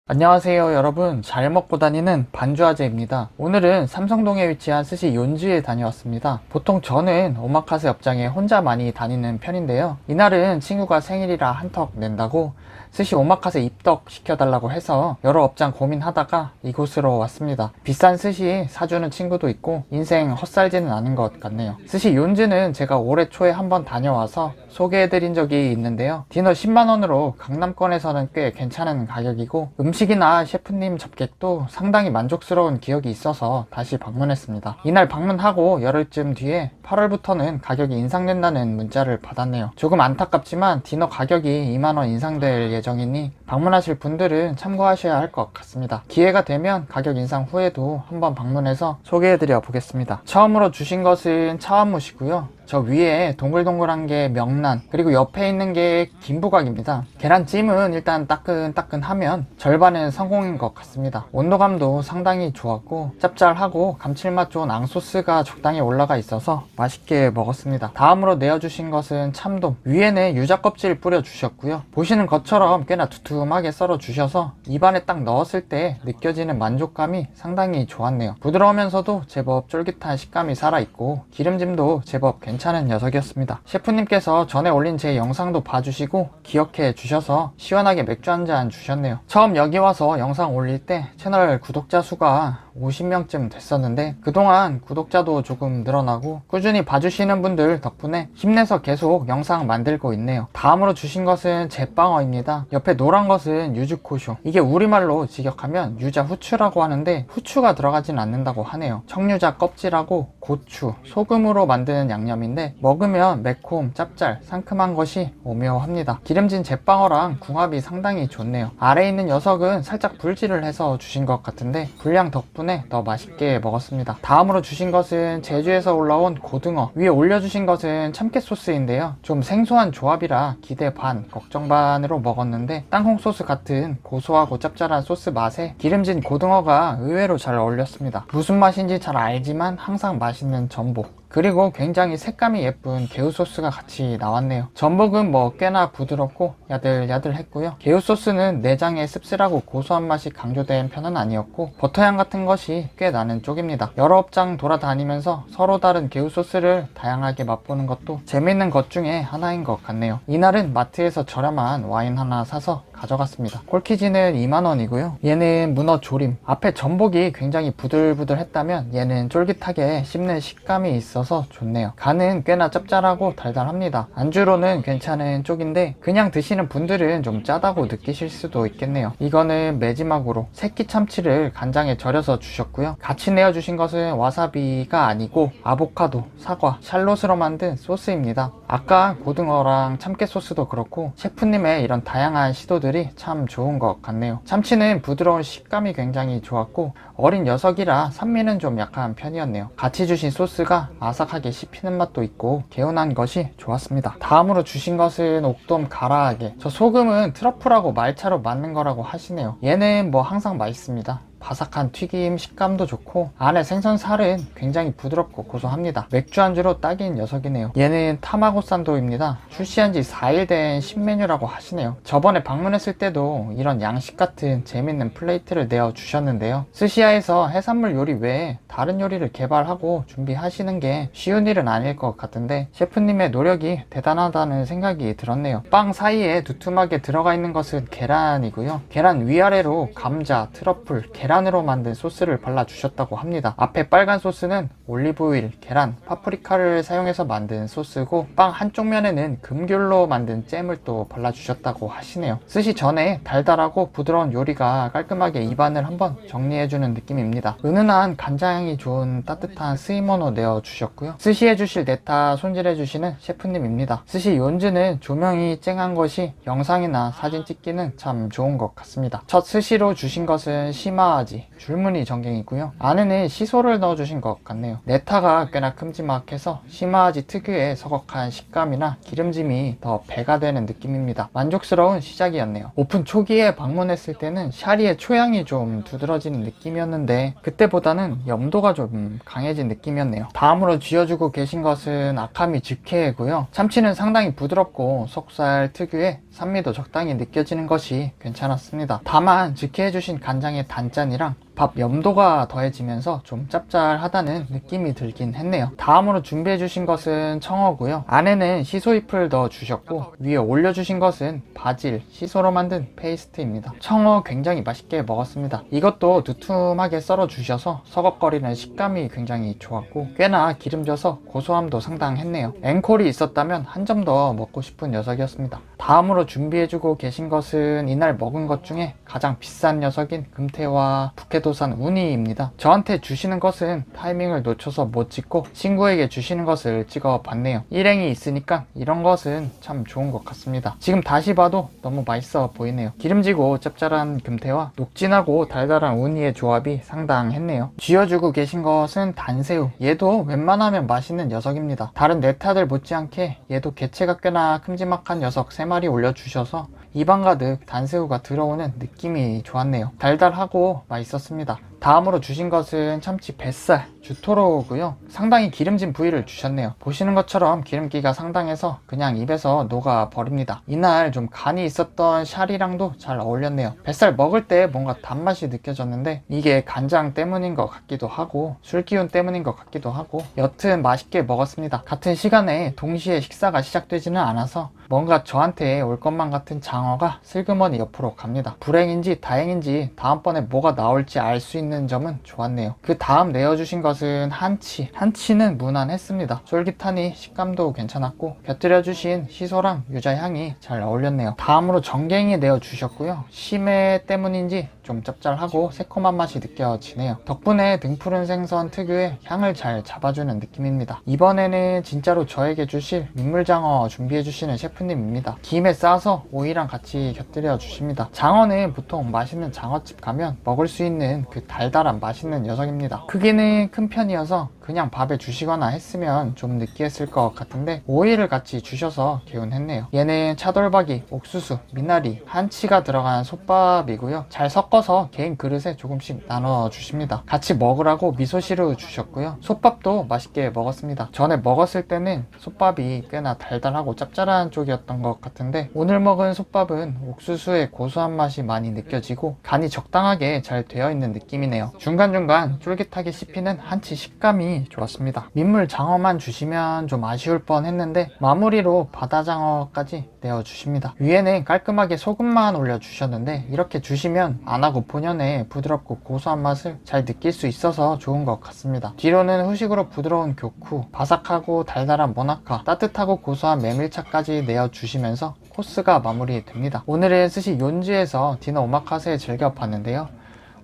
안녕하세요 여러분, 잘 먹고 다니는 반주아재입니다. 오늘은 삼성동에 위치한 스시 욘즈에 다녀왔습니다. 보통 저는 오마카세 업장에 혼자 많이 다니는 편인데요, 이날은 친구가 생일이라 한턱 낸다고 스시 오마카세 입덕 시켜달라고 해서 여러 업장 고민하다가 이곳으로 왔습니다. 비싼 스시 사주는 친구도 있고 인생 헛살지는 않은 것 같네요. 스시 욘즈는 제가 올해 초에 한번 다녀와서 소개해드린 적이 있는데요, 디너 10만원으로 강남권에서는 꽤 괜찮은 가격이고 음식이나 셰프님 접객도 상당히 만족스러운 기억이 있어서 다시 방문했습니다. 이날 방문하고 열흘쯤 뒤에 8월부터는 가격이 인상된다는 문자를 받았네요. 조금 안타깝지만 디너 가격이 2만원 인상될 예정이니 방문하실 분들은 참고하셔야 할 것 같습니다. 기회가 되면 가격 인상 후에도 한번 방문해서 소개해드려 보겠습니다. 처음으로 주신 것은 차완무시고요, 저 위에 동글동글한 게 명란, 그리고 옆에 있는 게 김부각입니다. 계란찜은 일단 따끈따끈하면 절반은 성공인 것 같습니다. 온도감도 상당히 좋았고 짭짤하고 감칠맛 좋은 앙소스가 적당히 올라가 있어서 맛있게 먹었습니다. 다음으로 내어주신 것은 참돔, 위에는 유자 껍질 뿌려주셨고요, 보시는 것처럼 꽤나 두툼하게 썰어주셔서 입안에 딱 넣었을 때 느껴지는 만족감이 상당히 좋았네요. 부드러우면서도 제법 쫄깃한 식감이 살아있고 기름짐도 제법 괜찮은 녀석이었습니다. 셰프님께서 전에 올린 제 영상도 봐주시고 기억해 주셔서 시원하게 맥주 한잔 주셨네요. 처음 여기 와서 영상 올릴 때 채널 구독자 수가 50명쯤 됐었는데 그동안 구독자도 조금 늘어나고 꾸준히 봐주시는 분들 덕분에 힘내서 계속 영상 만들고 있네요. 다음으로 주신 것은 제빵어입니다. 옆에 노란 것은 유즈코쇼, 이게 우리말로 직역하면 유자 후추라고 하는데 후추가 들어가진 않는다고 하네요. 청유자 껍질하고 고추, 소금으로 만드는 양념인데 먹으면 매콤, 짭짤, 상큼한 것이 오묘합니다. 기름진 제빵어랑 궁합이 상당히 좋네요. 아래에 있는 녀석은 살짝 불질을 해서 주신 것 같은데 불량 덕분에 더 맛있게 먹었습니다. 다음으로 주신 것은 제주에서 올라온 고등어, 위에 올려주신 것은 참깨 소스인데요, 좀 생소한 조합이라 기대 반 걱정 반으로 먹었는데 땅콩 소스 같은 고소하고 짭짤한 소스 맛에 기름진 고등어가 의외로 잘 어울렸습니다. 무슨 맛인지 잘 알지만 항상 맛있는 전복, 그리고 굉장히 색감이 예쁜 게우 소스가 같이 나왔네요. 전복은 꽤나 부드럽고 야들야들했고요, 게우 소스는 내장의 씁쓸하고 고소한 맛이 강조된 편은 아니었고 버터향 같은 것이 꽤 나는 쪽입니다. 여러 업장 돌아다니면서 서로 다른 게우 소스를 다양하게 맛보는 것도 재밌는 것 중에 하나인 것 같네요. 이날은 마트에서 저렴한 와인 하나 사서 가져갔습니다. 콜키지는 2만원이고요 얘는 문어 조림, 앞에 전복이 굉장히 부들부들했다면 얘는 쫄깃하게 씹는 식감이 있어서 좋네요. 간은 꽤나 짭짤하고 달달합니다. 안주로는 괜찮은 쪽인데 그냥 드시는 분들은 좀 짜다고 느끼실 수도 있겠네요. 이거는 매지막으로 새끼 참치를 간장에 절여서 주셨고요, 같이 내어주신 것은 와사비가 아니고 아보카도, 사과, 샬롯으로 만든 소스입니다. 아까 고등어랑 참깨 소스도 그렇고 셰프님의 이런 다양한 시도들이 참 좋은 것 같네요. 참치는 부드러운 식감이 굉장히 좋았고 어린 녀석이라 산미는 좀 약한 편이었네요. 같이 주신 소스가 아삭하게 씹히는 맛도 있고 개운한 것이 좋았습니다. 다음으로 주신 것은 옥돔 가라아게, 저 소금은 트러플하고 말차로 만든 거라고 하시네요. 얘는 항상 맛있습니다. 바삭한 튀김 식감도 좋고 안에 생선살은 굉장히 부드럽고 고소합니다. 맥주 안주로 딱인 녀석이네요. 얘는 타마고 산도입니다. 출시한 지 4일 된 신메뉴라고 하시네요. 저번에 방문했을 때도 이런 양식 같은 재밌는 플레이트를 내어주셨는데요, 스시야에서 해산물 요리 외에 다른 요리를 개발하고 준비하시는 게 쉬운 일은 아닐 것 같은데 셰프님의 노력이 대단하다는 생각이 들었네요. 빵 사이에 두툼하게 들어가 있는 것은 계란이고요, 계란 위아래로 감자, 트러플, 계란으로 만든 소스를 발라주셨다고 합니다. 앞에 빨간 소스는 올리브오일, 계란, 파프리카를 사용해서 만든 소스고 빵 한쪽 면에는 금귤로 만든 잼을 또 발라주셨다고 하시네요. 스시 전에 달달하고 부드러운 요리가 깔끔하게 입안을 한번 정리해주는 느낌입니다. 은은한 간장향이 좋은 따뜻한 스이모노 내어주셨고요, 스시 해주실 네타 손질해주시는 셰프님입니다. 스시 욘즈는 조명이 쨍한 것이 영상이나 사진 찍기는 참 좋은 것 같습니다. 첫 스시로 주신 것은 시마 시마아지, 줄무늬 전갱이고요. 안에는 시소를 넣어주신 것 같네요. 네타가 꽤나 큼지막해서 시마아지 특유의 서걱한 식감이나 기름짐이 더 배가 되는 느낌입니다. 만족스러운 시작이었네요. 오픈 초기에 방문했을 때는 샤리의 초향이 좀 두드러지는 느낌이었는데 그때보다는 염도가 좀 강해진 느낌이었네요. 다음으로 쥐어주고 계신 것은 아카미 즈케고요. 참치는 상당히 부드럽고 속살 특유의 산미도 적당히 느껴지는 것이 괜찮았습니다. 다만 즈케해주신 간장의 단짠이랑 밥 염도가 더해지면서 좀 짭짤하다는 느낌이 들긴 했네요. 다음으로 준비해주신 것은 청어고요. 안에는 시소잎을 넣어주셨고 위에 올려주신 것은 바질, 시소로 만든 페이스트입니다. 청어 굉장히 맛있게 먹었습니다. 이것도 두툼하게 썰어주셔서 서걱거리는 식감이 굉장히 좋았고 꽤나 기름져서 고소함도 상당했네요. 앵콜이 있었다면 한 점 더 먹고 싶은 녀석이었습니다. 다음으로 준비해주고 계신 것은 이날 먹은 것 중에 가장 비싼 녀석인 금태와 북해도산 우니입니다. 저한테 주시는 것은 타이밍을 놓쳐서 못 찍고 친구에게 주시는 것을 찍어 봤네요. 일행이 있으니까 이런 것은 참 좋은 것 같습니다. 지금 다시 봐도 너무 맛있어 보이네요. 기름지고 짭짤한 금태와 녹진하고 달달한 우니의 조합이 상당했네요. 쥐어주고 계신 것은 단새우. 얘도 웬만하면 맛있는 녀석입니다. 다른 네타들 못지않게 얘도 개체가 꽤나 큼지막한 녀석 3마리 올려주셔서 입안 가득 단새우가 들어오는 느낌이 좋았네요. 달달하고 맛있었습니다. 다음으로 주신 것은 참치 뱃살 주토로고요. 상당히 기름진 부위를 주셨네요. 보시는 것처럼 기름기가 상당해서 그냥 입에서 녹아 버립니다. 이날 좀 간이 있었던 샤리랑도 잘 어울렸네요. 뱃살 먹을 때 뭔가 단맛이 느껴졌는데 이게 간장 때문인 것 같기도 하고 술 기운 때문인 것 같기도 하고 여튼 맛있게 먹었습니다. 같은 시간에 동시에 식사가 시작되지는 않아서 뭔가 저한테 올 것만 같은 장어가 슬그머니 옆으로 갑니다. 불행인지 다행인지 다음번에 뭐가 나올지 알 수 있는 점은 좋았네요. 그 다음 내어주신 것은 한치. 한치는 무난했습니다. 쫄깃하니 식감도 괜찮았고 곁들여주신 시소랑 유자향이 잘 어울렸네요. 다음으로 전갱이 내어주셨고요. 심해 때문인지 좀 짭짤하고 새콤한 맛이 느껴지네요. 덕분에 등푸른 생선 특유의 향을 잘 잡아주는 느낌입니다. 이번에는 진짜로 저에게 주실 민물장어 준비해주시는 셰프님입니다. 김에 싸서 오이랑 같이 곁들여 주십니다. 장어는 보통 맛있는 장어집 가면 먹을 수 있는 그 달달한 맛있는 녀석입니다. 크기는 큰 편이어서 그냥 밥에 주시거나 했으면 좀 느끼했을 것 같은데 오이를 같이 주셔서 개운했네요. 얘는 차돌박이, 옥수수, 미나리, 한치가 들어간 솥밥이고요. 잘 섞어서 개인 그릇에 조금씩 나눠 주십니다. 같이 먹으라고 미소시루 주셨고요. 솥밥도 맛있게 먹었습니다. 전에 먹었을 때는 솥밥이 꽤나 달달하고 짭짤한 쪽이었던 것 같은데 오늘 먹은 솥밥은 옥수수의 고소한 맛이 많이 느껴지고 간이 적당하게 잘 되어 있는 느낌이네요. 중간중간 쫄깃하게 씹히는 한치 식감이 좋았습니다. 민물 장어만 주시면 좀 아쉬울 뻔 했는데 마무리로 바다장어까지 내어주십니다. 위에는 깔끔하게 소금만 올려주셨는데 이렇게 주시면 안하고 본연의 부드럽고 고소한 맛을 잘 느낄 수 있어서 좋은 것 같습니다. 뒤로는 후식으로 부드러운 교쿠, 바삭하고 달달한 모나카, 따뜻하고 고소한 메밀차까지 내어주시면서 코스가 마무리됩니다. 오늘은 스시 욘지에서 디너 오마카세 즐겨봤는데요.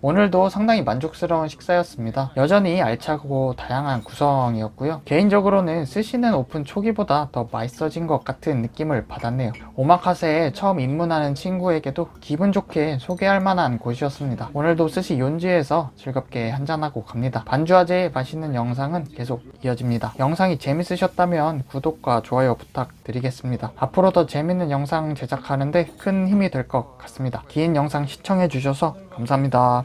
오늘도 상당히 만족스러운 식사였습니다. 여전히 알차고 다양한 구성이었고요. 개인적으로는 스시는 오픈 초기보다 더 맛있어진 것 같은 느낌을 받았네요. 오마카세에 처음 입문하는 친구에게도 기분 좋게 소개할 만한 곳이었습니다. 오늘도 스시 욘지에서 즐겁게 한잔하고 갑니다. 반주아재의 맛있는 영상은 계속 이어집니다. 영상이 재밌으셨다면 구독과 좋아요 부탁드리겠습니다. 앞으로 더 재밌는 영상 제작하는데 큰 힘이 될 것 같습니다. 긴 영상 시청해주셔서 감사합니다.